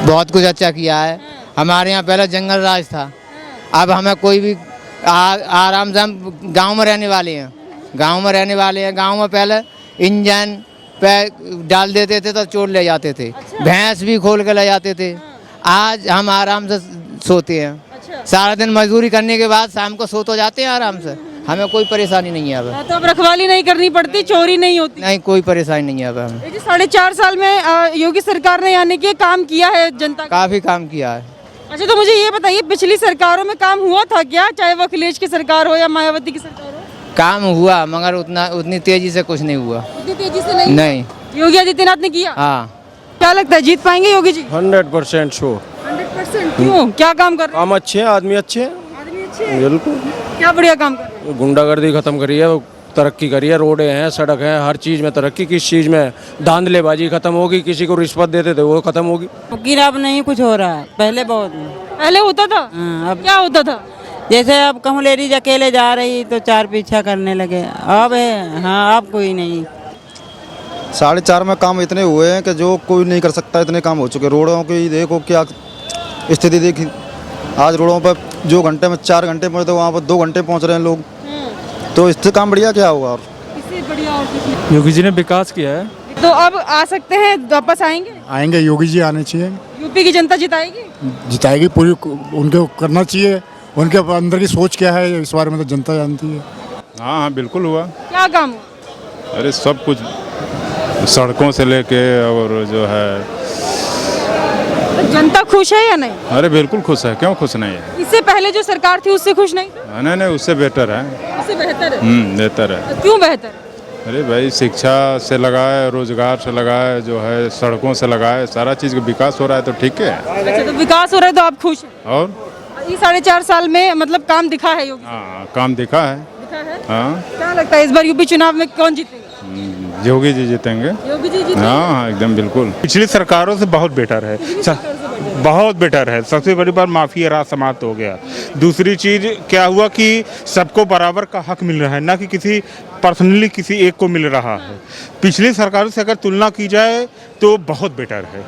बहुत कुछ अच्छा किया है। हमारे यहाँ पहले जंगल राज था, अब हमें कोई भी आराम से, हम गांव में रहने वाले हैं, गांव में पहले इंजन पे डाल देते थे तो चोर ले जाते थे। भैंस भी खोल के ले जाते थे। आज हम आराम से सोते हैं। सारा दिन मजदूरी करने के बाद शाम को सो तो जाते हैं आराम से, हमें कोई परेशानी नहीं है। अब तो अब रखवाली नहीं करनी पड़ती, चोरी नहीं होती। नहीं, कोई परेशानी नहीं है। अब हमें 4.5 साल में योगी सरकार ने यानी कि काम किया है जनता का। काफी काम किया है। अच्छा, तो मुझे ये बताइए, पिछली सरकारों में काम हुआ था क्या, चाहे वो अखिलेश की सरकार हो या मायावती की सरकार हो? काम हुआ, मगर उतनी तेजी से कुछ नहीं हुआ। उतनी तेजी से नहीं। योगी आदित्यनाथ ने किया। हाँ। क्या लगता है, जीत पाएंगे योगी जी? 100% श्योर। 100%? क्यों, क्या काम कर रहे हैं? काम अच्छे हैं, आदमी अच्छे हैं, आदमी अच्छे हैं? बिल्कुल। क्या बढ़िया काम कर रहे हैं? गुंडागर्दी खत्म करी है, तरक्की करी है, रोडें हैं, सड़क है, हर चीज में तरक्की। किस चीज में धांधलेबाजी खत्म होगी, किसी को रिश्वत देते थे वो खत्म होगी। लेकिन अब नहीं कुछ हो रहा है, पहले बहुत। पहले होता था। अब क्या होता था? जैसे अब कहूँ लेडीज अकेले जा रही तो 4 पीछा करने लगे, अब है हाँ, अब कोई नहीं। 4.5 में काम इतने हुए हैं कि जो कोई नहीं कर सकता, इतने काम हो चुके। रोडों की देखो क्या स्थिति देखी, आज रोडों पर जो घंटे में 4 घंटे पहुँचते वहाँ पर 2 घंटे पहुँच रहे हैं लोग। तो इससे काम बढ़िया क्या होगा? और इससे बढ़िया और कुछ नहीं। योगी जी ने विकास किया है। तो अब आ सकते हैं, वापस आएंगे? योगी जी आने चाहिए, यूपी की जनता जिताएगी? जिताएगी पूरी, उनको करना चाहिए। उनके अंदर की सोच क्या है इस बारे में तो जनता जानती है। हाँ, बिल्कुल हुआ। क्या काम हुआ? अरे सब कुछ, सड़कों से लेके और जो है। तो जनता खुश है या नहीं? अरे बिल्कुल खुश है, क्यों खुश नहीं है? इससे पहले जो सरकार थी उससे खुश नहीं थे? नहीं, उससे बेटर है। उससे बेहतर है? बेहतर है। क्यों बेहतर है? अरे भाई, शिक्षा से लगाए, रोजगार से लगाए, जो है सड़कों से लगाए, सारा चीज़ का विकास हो रहा है, तो ठीक है। अच्छा, तो विकास हो रहा है तो आप खुश हैं? और ये 4.5 साल में मतलब काम दिखा है योगी? हाँ, काम दिखा है। हाँ। क्या लगता है इस बार यूपी चुनाव में कौन जीतेगा? योगी जी जीतेंगे। योगी जी जीतेंगे? हाँ, एकदम बिल्कुल। पिछली सरकारों से बहुत बेटर है, बहुत बेटर है। सबसे बड़ी बात, माफिया राज समाप्त हो गया। दूसरी चीज क्या हुआ कि सबको बराबर का हक मिल रहा है, ना कि किसी पर्सनली किसी एक को मिल रहा है। पिछली सरकारों से अगर तुलना की जाए तो बहुत बेटर है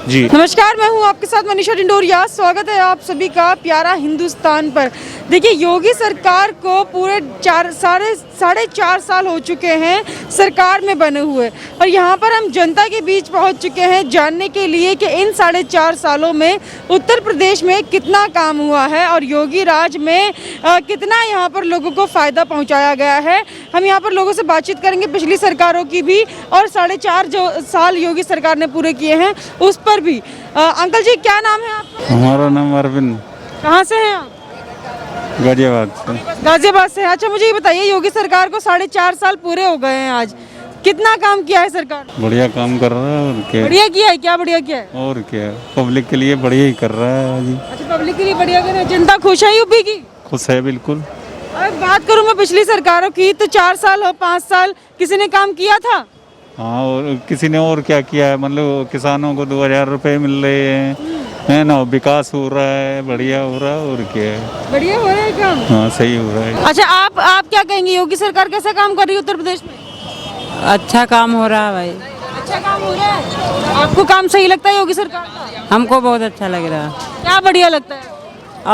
जी। नमस्कार, मैं हूँ आपके साथ मनीषा डिंडोरिया। स्वागत है आप सभी का प्यारा हिंदुस्तान पर। देखिए, योगी सरकार को पूरे 4.5 साल हो चुके हैं सरकार में बने हुए, और यहाँ पर हम जनता के बीच पहुँच चुके हैं जानने के लिए कि इन 4.5 सालों में उत्तर प्रदेश में कितना काम हुआ है और योगी राज में कितना यहाँ पर लोगों को फ़ायदा पहुँचाया गया है। हम यहाँ पर लोगों से बातचीत करेंगे, पिछली सरकारों की भी और 4.5 जो साल योगी सरकार ने पूरे किए हैं उस पर भी। अंकल जी, क्या नाम है आपका? हमारा नाम अरविंद। कहाँ से हैं आप? गाजियाबाद से। गाजियाबाद से। अच्छा, मुझे ये बताइए, योगी सरकार को 4.5 साल पूरे हो गए हैं आज, कितना काम किया है सरकार? बढ़िया काम कर रहा है। और क्या बढ़िया किया है? क्या बढ़िया किया है? और क्या, पब्लिक के लिए बढ़िया ही कर रहा है जी। अच्छा, पब्लिक के लिए बढ़िया कर रहा है। जनता खुश है यूपी की? खुश है बिल्कुल। अब बात करूँ मैं पिछली सरकारों की, तो 4 साल और 5 साल किसी ने काम किया था? हाँ, और किसी ने और क्या किया है, मतलब किसानों को 2000 रुपए मिल रहे हैं, है ना, विकास हो रहा है, बढ़िया हो रहा है। और क्या है, बढ़िया हो रहा है काम। हाँ, सही हो रहा है। अच्छा, आप क्या कहेंगे, योगी सरकार कैसा काम कर रही है उत्तर प्रदेश में? अच्छा काम हो रहा है भाई। अच्छा काम हो रहा है। आपको काम सही लगता है योगी सरकार का? हमको बहुत अच्छा लग रहा है। क्या बढ़िया लगता है?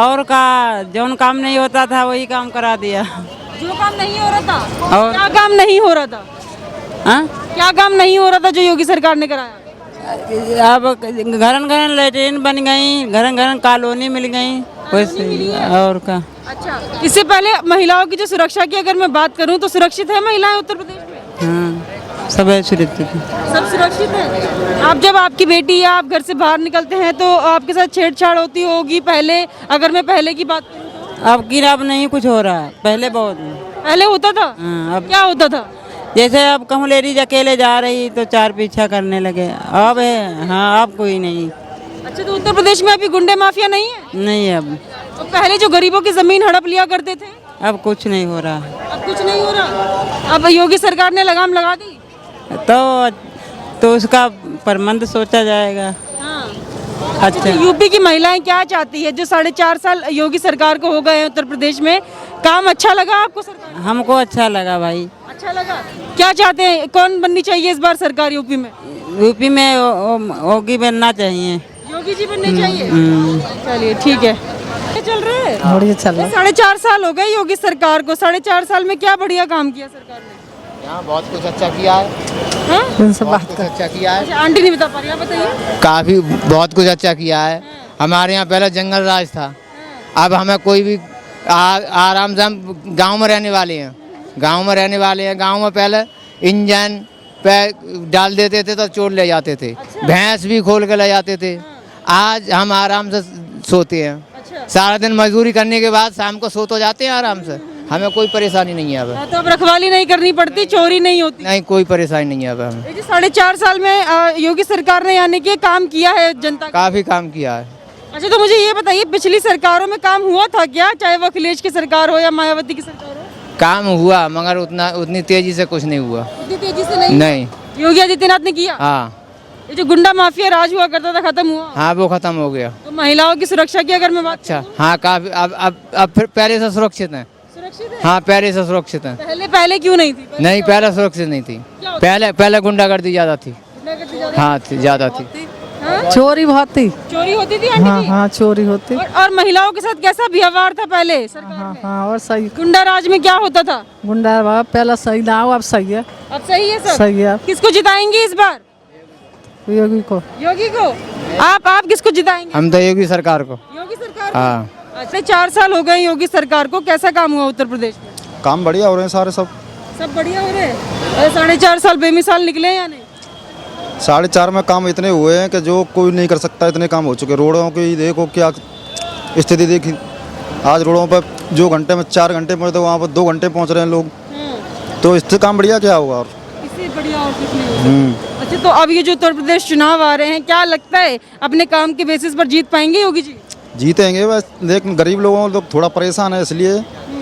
और का जो काम नहीं होता था वही काम करा दिया। जो काम नहीं हो रहा था? और क्या काम नहीं हो रहा था? हाँ, क्या काम नहीं हो रहा था जो योगी सरकार ने कराया? अब घरन घरन लैट्रीन बन गई, घरन घरन कॉलोनी मिल गई, वैसे और का। अच्छा, इससे पहले महिलाओं की जो सुरक्षा की अगर मैं बात करूं तो सुरक्षित है महिलाएं उत्तर प्रदेश में? हाँ, सब सुरक्षित है। सब सुरक्षित है। आप जब आपकी बेटी या आप घर से बाहर निकलते हैं तो आपके साथ छेड़छाड़ होती होगी पहले, अगर मैं पहले की बात करूं तो? अब नहीं कुछ हो रहा है, पहले बहुत। पहले होता था? हाँ, अब क्या होता था? जैसे अब कहूँ लेडीज अकेले जा रही तो 4 पीछा करने लगे, अब है हाँ, अब कोई नहीं। अच्छा, तो उत्तर प्रदेश में अभी गुंडे माफिया नहीं है? नहीं, अब तो पहले जो गरीबों की जमीन हड़प लिया करते थे, अब कुछ नहीं हो रहा। अब कुछ नहीं हो रहा। अब योगी सरकार ने लगाम लगा दी तो उसका प्रबंध सोचा जाएगा। अच्छा, यूपी की महिलाएं क्या चाहती है, जो 4.5 साल योगी सरकार को हो गए हैं उत्तर प्रदेश में, काम अच्छा लगा आपको सरकार? हमको अच्छा लगा भाई। अच्छा लगा। क्या चाहते हैं, कौन बननी चाहिए इस बार सरकार यूपी में? यूपी में योगी बनना चाहिए। योगी जी बनने चाहिए। चलिए ठीक है। क्या चल रहा है? बढ़िया चल रहा है। 4.5 साल हो गए योगी सरकार को। 4.5 साल में क्या बढ़िया काम किया सरकार ने? यहाँ बहुत कुछ अच्छा किया है, हाँ? उनसे बहुत बात कुछ कर। अच्छा किया है, अच्छा, आंटी नहीं बता पा रही, आप बताइए। काफ़ी बहुत कुछ अच्छा किया है। हमारे यहाँ पहले जंगल राज था, अब हमें कोई भी आराम से, हम गांव में रहने वाले हैं, गांव में रहने वाले हैं। गांव में पहले इंजन पे डाल देते थे तो चोर ले जाते थे, भैंस भी खोल के ले जाते थे। आज हम आराम से सोते हैं, सारा दिन मजदूरी करने के बाद शाम को सो तो जाते हैं आराम से, हमें कोई परेशानी नहीं है अब। तो अब रखवाली नहीं करनी पड़ती, चोरी नहीं होती। नहीं, कोई परेशानी नहीं है अब हमें। ये जो 4.5 साल में योगी सरकार ने यानी कि काम किया है जनता का। काफ़ी काम किया है। अच्छा, तो मुझे ये बताइए, पिछली सरकारों में काम हुआ था क्या? चाहे वो अखिलेश की सरकार हो या मायावती की सरकार हो। काम हुआ मगर उतनी तेजी से कुछ नहीं हुआ। इतनी तेजी से नहीं। नहीं। योगी आदित्यनाथ ने किया। हाँ ये जो गुंडा माफिया राज हुआ करता था, खत्म हुआ। हाँ, वो खत्म हो गया। तो महिलाओं की सुरक्षा की अगर मैं बात अच्छा, हाँ काफी अब फिर पहले से सुरक्षित हैं। सुरक्षित है? हाँ, पहले से सुरक्षित हैं। पहले क्यों नहीं थी? नहीं, पहले सुरक्षित नहीं थी। पहले गुंडागर्दी ज्यादा थी। हाँ, ज्यादा थी। चोरी बहुत थी। चोरी होती थी आंटी जी? हाँ चोरी होती। और महिलाओं के साथ कैसा व्यवहार था पहले सरकार में? हाँ और सही। गुंडा राज में क्या होता था? गुंडा बाबा पहला सही ना हो, अब सही है। अब सही है सब? सही है। किसको जिताएंगे इस बार? योगी को। योगी को। आप किसको जिताएंगे? हम तो योगी सरकार को। योगी सरकार को? हाँ। अच्छा, 4 साल हो गए योगी सरकार को, कैसा काम हुआ उत्तर प्रदेश में? काम बढ़िया हो रहे हैं सारे, सब बढ़िया हो रहे हैं। 4.5 साल बेमिसाल निकले या नहीं? 4.5 में काम इतने हुए हैं कि जो कोई नहीं कर सकता, इतने काम हो चुके। रोडों की देखो क्या स्थिति देखी, आज रोडों पर जो घंटे में 4 घंटे पहुँचते वहाँ पर 2 घंटे पहुँच रहे हैं लोग। तो इससे काम बढ़िया क्या होगा? और इससे बढ़िया और कुछ नहीं होगा। अच्छा, तो अब ये जो उत्तर प्रदेश चुनाव आ रहे हैं, क्या लगता है अपने काम के बेसिस पर जीत पाएंगे योगी जी? जीतेंगे बस, लेकिन गरीब लोगों लोग थोड़ा परेशान है, इसलिए।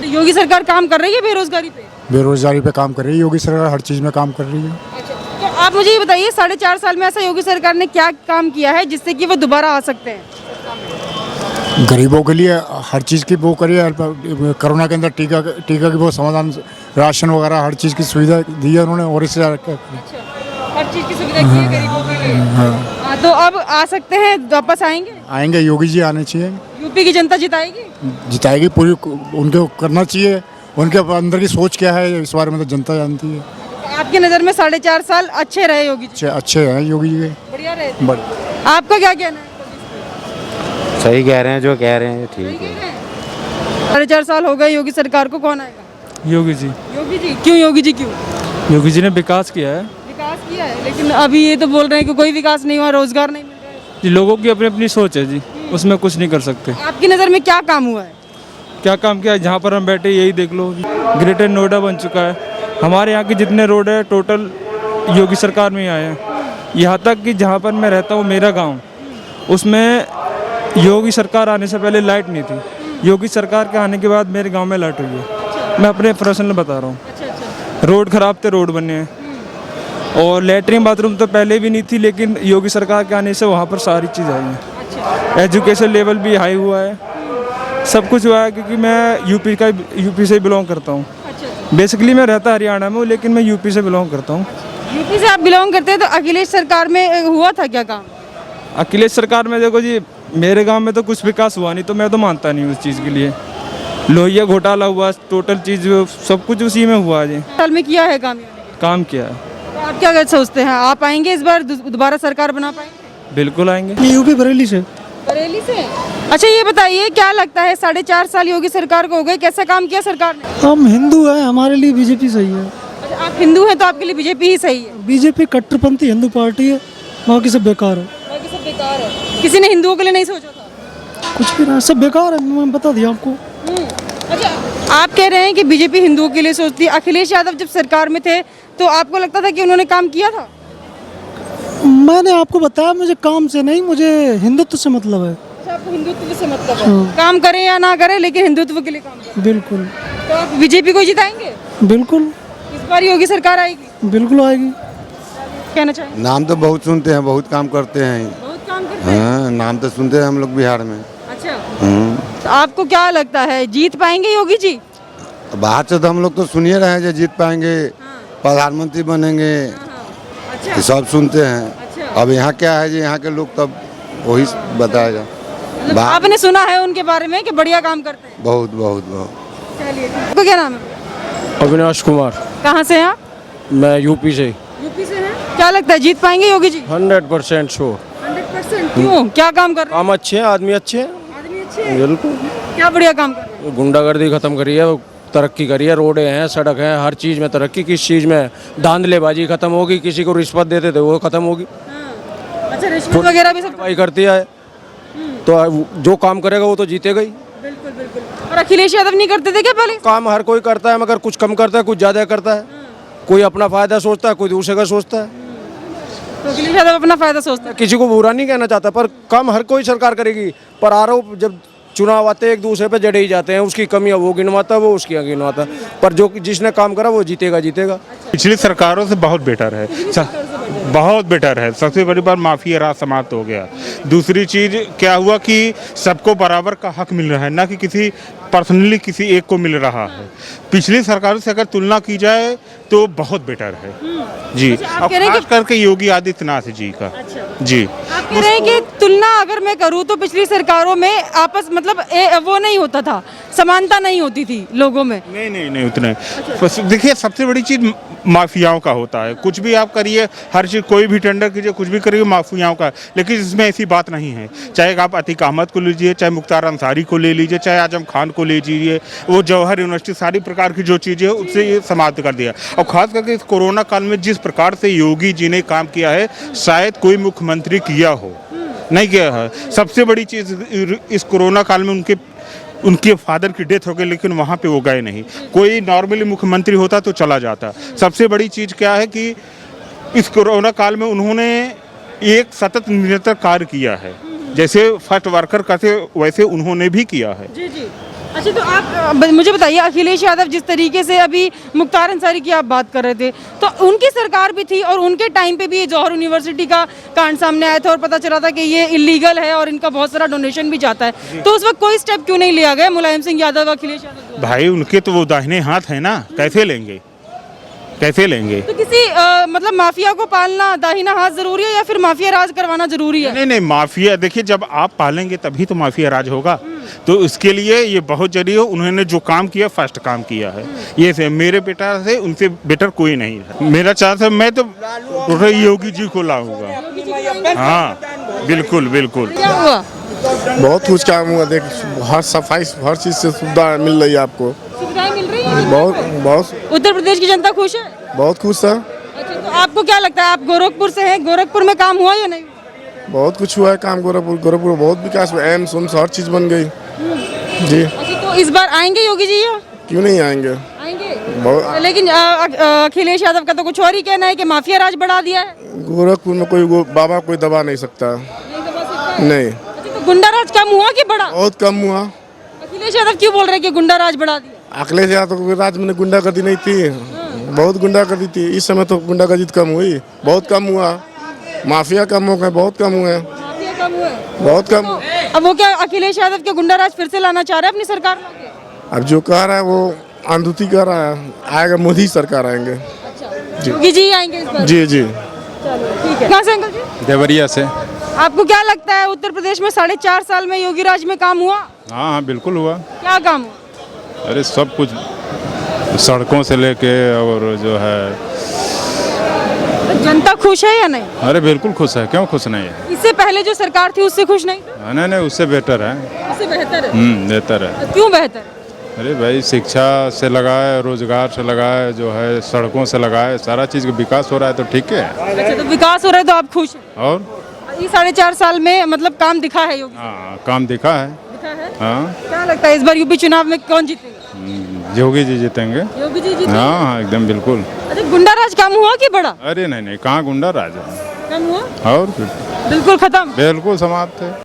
योगी सरकार काम कर रही है बेरोजगारी पे? बेरोजगारी पे काम कर रही है योगी सरकार, हर चीज़ में काम कर रही है। तो आप मुझे ये बताइए, 4.5 साल में ऐसा योगी सरकार ने क्या काम किया है जिससे कि वो दोबारा आ सकते हैं? गरीबों के लिए हर चीज़ की वो करी है। कोरोना के अंदर टीका की वो समाधान, राशन वगैरह हर चीज़ की सुविधा दी है उन्होंने। और इससे हर चीज की सुविधा की है गरीबों के लिए। हाँ, तो अब आ सकते हैं, वापस आएंगे? आएंगे, योगी जी आने चाहिए। यूपी की जनता जिताएगी? जिताएगी पूरी, उनको करना चाहिए। उनके अंदर की सोच क्या है इस बारे में तो जनता जानती है। आपकी नज़र में 4.5 साल अच्छे रहे योगी जी? अच्छे हैं योगी जी के। बढ़िया रहे। आपका क्या कहना है? सही कह रहे हैं, जो कह रहे हैं ठीक है। 4.5 साल हो गए योगी सरकार को, कौन आएगा? योगी जी। योगी जी क्यों? योगी जी क्यों? योगी जी ने विकास किया है। विकास किया है, लेकिन अभी ये तो बोल रहे हैं कि कोई विकास नहीं हुआ, रोजगार नहीं मिल रहा है। जी, लोगों की अपनी अपनी सोच है जी, उसमें कुछ नहीं कर सकते। आपकी नज़र में क्या काम हुआ है? क्या काम किया है? जहाँ पर हम बैठे यही देख लो, ग्रेटर नोएडा बन चुका है। हमारे यहाँ के जितने रोड है टोटल योगी सरकार में ही आए हैं। यहाँ तक कि जहाँ पर मैं रहता हूँ, मेरा गाँव, उसमें योगी सरकार आने से पहले लाइट नहीं थी। योगी सरकार के आने के बाद मेरे गांव में लाइट हुई है। मैं अपने पर्सनल बता रहा हूँ। रोड खराब थे, रोड बने हैं। और लेटरिन बाथरूम तो पहले भी नहीं थी, लेकिन योगी सरकार के आने से वहाँ पर सारी चीज़ आई है। एजुकेशन लेवल भी हाई हुआ है, सब कुछ हुआ है। क्योंकि मैं यूपी से बिलोंग करता हूँ। बेसिकली मैं रहता हरियाणा में हूँ, लेकिन मैं यूपी से बिलोंग करता हूँ। यूपी से आप बिलोंग करते हैं, तो अखिलेश सरकार में हुआ था क्या काम? अखिलेश सरकार में देखो जी, मेरे गांव में तो कुछ विकास हुआ नहीं, तो मैं तो मानता नहीं उस चीज़ के लिए। लोहिया घोटाला हुआ, टोटल चीज़ सब कुछ उसी में हुआ जी। साल में किया है काम किया है। तो आप क्या सोचते हैं, आप आएंगे इस बार, दोबारा सरकार बना पाएंगे? बिल्कुल आएंगे। यूपी बरेली से। बरेली से? अच्छा, ये बताइए, क्या लगता है 4.5 साल योगी सरकार को हो गए, कैसा काम किया सरकार ने? हम हिंदू हैं, हमारे लिए बीजेपी सही है। अच्छा, आप हिंदू हैं तो आपके लिए बीजेपी ही सही है? बीजेपी कट्टरपंथी हिंदू पार्टी है, बाकी सब बेकार है। बाकी सब बेकार है। किसी ने हिंदुओं के लिए नहीं सोचा था? कुछ भी ना, सब बेकार है, मैं बता दिया आपको। अच्छा, आप कह रहे हैं कि बीजेपी हिंदुओं के लिए सोचती है। अखिलेश यादव जब सरकार में थे तो आपको लगता था कि उन्होंने काम किया था? मैंने आपको बताया, मुझे काम से नहीं, मुझे हिंदुत्व से मतलब है। अच्छा, आपको हिंदुत्व से मतलब है। काम करें या ना करें, लेकिन हिंदुत्व के लिए काम करें। बिल्कुल। तो आप बीजेपी को जिताएंगे? बिल्कुल। इस बार योगी सरकार आएगी? बिल्कुल आएगी। कहना चाहिए? नाम तो बहुत सुनते हैं, बहुत काम करते हैं। बहुत काम करते हैं। हाँ, नाम तो सुनते हैं हम लोग बिहार में। अच्छा, तो आपको क्या लगता है, जीत पाएंगे योगी जी? बाहर से तो हम लोग तो सुनिए रहे हैं, जो जीत पाएंगे, प्रधानमंत्री बनेंगे, अच्छा। ये सब सुनते हैं। अच्छा। अब यहाँ क्या है जी, यहाँ के लोग तब वही बताएगा। मतलब आपने सुना है उनके बारे में कि बढ़िया काम करते हैं? बहुत बहुत बहुत। चलिए, आपका क्या नाम है? अविनाश कुमार। कहाँ से हैं आप? मैं यूपी से। यूपी से हैं। क्या लगता है जीत पाएंगे योगी जी? 100% शो। 100%? क्यों, क्या काम कर रहे काम अच्छे हैं, आदमी अच्छे हैं। हैं? आदमी अच्छे हैं। बिल्कुल। क्या बढ़िया काम कर रहे हैं? गुंडागर्दी खत्म करी है, तरक्की करी है, रोडें हैं, सड़क है, हर चीज़ में तरक्की। किस चीज़ में धांधलेबाजी खत्म होगी, किसी को रिश्वत देते थे वो खत्म होगी। अच्छा, रिश्वत वगैरह भी सब कार्रवाई करती है तो जो काम करेगा वो तो जीतेगा ही। बिल्कुल बिल्कुल। और अखिलेश यादव नहीं करते थे क्या पहले? काम हर कोई करता है, मगर कुछ कम करता है, कुछ ज़्यादा करता है। कोई अपना फायदा सोचता है, कोई दूसरे का सोचता है। तो अखिलेश यादव अपना फायदा सोचते हैं। किसी को बुरा नहीं कहना चाहता, पर काम हर कोई सरकार करेगी। पर आरोप जब चुनाव आते हैं एक दूसरे पे जड़े ही जाते हैं, उसकी कमियां वो गिनवाता है, वो उसकी गिनवाता है। पर जो जिसने काम करा वो जीतेगा जीतेगा। पिछली सरकारों से बहुत बेटर है, बहुत बेटर है। सबसे बड़ी बात माफिया राज समाप्त हो गया। दूसरी चीज़ क्या हुआ कि सबको बराबर का हक मिल रहा है, ना कि किसी पर्सनली किसी एक को मिल रहा है। पिछली सरकारों से अगर तुलना की जाए तो बहुत बेटर है जी। आप कह रहे हैं खास करके योगी आदित्यनाथ जी का। जी, आप कह रहे हैं कि तुलना अगर मैं करूं तो पिछली सरकारों में आपस मतलब वो नहीं होता था, समानता नहीं होती थी लोगों में। नहीं उतने। बस देखिए, सबसे बड़ी चीज़ माफियाओं का होता है। कुछ भी आप करिए, हर चीज़ कोई भी टेंडर कीजिए, कुछ भी करिए, माफियाओं का। लेकिन इसमें ऐसी बात नहीं है। चाहे आप अतीक अहमद को लीजिए, चाहे मुख्तार अंसारी को ले लीजिए, चाहे आजम खान को ले लीजिए, वो जवाहर यूनिवर्सिटी, सारी प्रकार की जो चीज़ें हैं उससे ये समाप्त कर दिया। और खास करके इस कोरोना काल में जिस प्रकार से योगी जी ने काम किया है, शायद कोई मुख्यमंत्री किया हो, नहीं किया है। सबसे बड़ी चीज़ इस कोरोना काल में उनके फादर की डेथ हो गई, लेकिन वहाँ पे वो गए नहीं। कोई नॉर्मली मुख्यमंत्री होता तो चला जाता। सबसे बड़ी चीज़ क्या है कि इस कोरोना काल में उन्होंने एक सतत निरंतर कार्य किया है। जैसे फर्स्ट वर्कर करते वैसे उन्होंने भी किया है। जी जी। अच्छा, तो आप मुझे बताइए, अखिलेश यादव जिस तरीके से अभी मुख्तार अंसारी की आप बात कर रहे थे, तो उनकी सरकार भी थी और उनके टाइम पे भी ये जौहर यूनिवर्सिटी का कांड सामने आया था और पता चला था कि ये इलीगल है और इनका बहुत सारा डोनेशन भी जाता है। तो उस वक्त कोई स्टेप क्यों नहीं लिया गया मुलायम सिंह यादव, अखिलेश यादव? भाई उनके तो वो दाहिने हाथ है ना, कैसे लेंगे, कैसे लेंगे? तो किसी मतलब माफिया को पालना दाहिना हाथ जरूरी है या फिर माफिया राज करवाना जरूरी है? नहीं, माफिया देखिए, जब आप पालेंगे तभी तो माफिया राज होगा। तो इसके लिए ये बहुत जरूरी है। उन्होंने जो काम किया, फर्स्ट काम किया है। ये से मेरे बेटा से उनसे बेटर कोई नहीं है। मेरा चांस है, मैं तो योगी जी को लाऊंगा। हाँ, बिल्कुल बिल्कुल। क्या हुआ? बहुत कुछ काम हुआ। देख, हर सफाई हर चीज़ से सुविधा मिल रही है आपको। सुविधाएं मिल रही है? बहुत उत्तर प्रदेश की जनता खुश है? बहुत खुश है। अच्छा, तो आपको क्या लगता है, आप गोरखपुर से हैं, गोरखपुर में काम हुआ या नहीं? बहुत कुछ हुआ है काम। गोरखपुर बहुत विकास हुआ, एम्स उम्स हर चीज़ बन गई जी। अच्छा, तो इस बार आएंगे योगी जी या? क्यों नहीं आएंगे? आएंगे। लेकिन अखिलेश यादव का तो कुछ और ही कहना है कि माफिया राज बढ़ा दिया है। गोरखपुर में कोई बाबा कोई दबा नहीं सकता। नहीं। अच्छा, तो गुंडा राज कम हुआ कि बढ़ा? बहुत कम हुआ। अखिलेश यादव क्यों बोल रहे हैं कि गुंडा राज बढ़ा दिया? अखिलेश यादव के राज में गुंडागर्दी नहीं थी, बहुत गुंडागर्दी थी। इस समय तो गुंडागर्दी कम हुई, बहुत कम हुआ। माफिया कम हो गए, बहुत कम हुए, माफिया कम हुआ, बहुत कम। अब वो क्या अखिलेश यादव के गुंडा राज फिर से लाना चाह रहे हैं अपनी सरकार में? अब जो कह रहा है वो अंधुति कर रहा है। आएगा मोदी सरकार आएंगे। योगी जी आएंगे इस बार? जी जी। चलो ठीक है। कहाँ से अंकल जी? देवरिया से। आपको क्या लगता है उत्तर प्रदेश में 4.5 साल में योगी राज में काम हुआ? हाँ, बिल्कुल हुआ। क्या काम हुआ? अरे सब कुछ, सड़कों से लेके और जो है। जनता खुश है या नहीं? अरे बिल्कुल खुश है, क्यों खुश नहीं है? इससे पहले जो सरकार थी उससे खुश नहीं? नहीं, उससे बेटर है। उससे बेहतर है? बेहतर है। क्यों बेहतर? अरे भाई, शिक्षा से लगाए, रोजगार से लगाए, जो है सड़कों से लगाए, सारा चीज़ का विकास हो रहा है तो ठीक है। अच्छा, तो विकास हो रहा है तो आप खुश हैं? और ये 4.5 साल में मतलब काम दिखा है योगी? हाँ, काम दिखा है। दिखा है? हाँ। क्या लगता है इस बार यूपी चुनाव में कौन जीतेगा? योगी जी जीतेंगे। योगी जी जीतेंगे? हाँ, एकदम बिल्कुल। अच्छा, गुंडा राज कम हुआ कि बढ़ा? अरे नहीं, कहाँ गुंडा राज है? कम हुआ और बिल्कुल खत्म? बिल्कुल समाप्त है।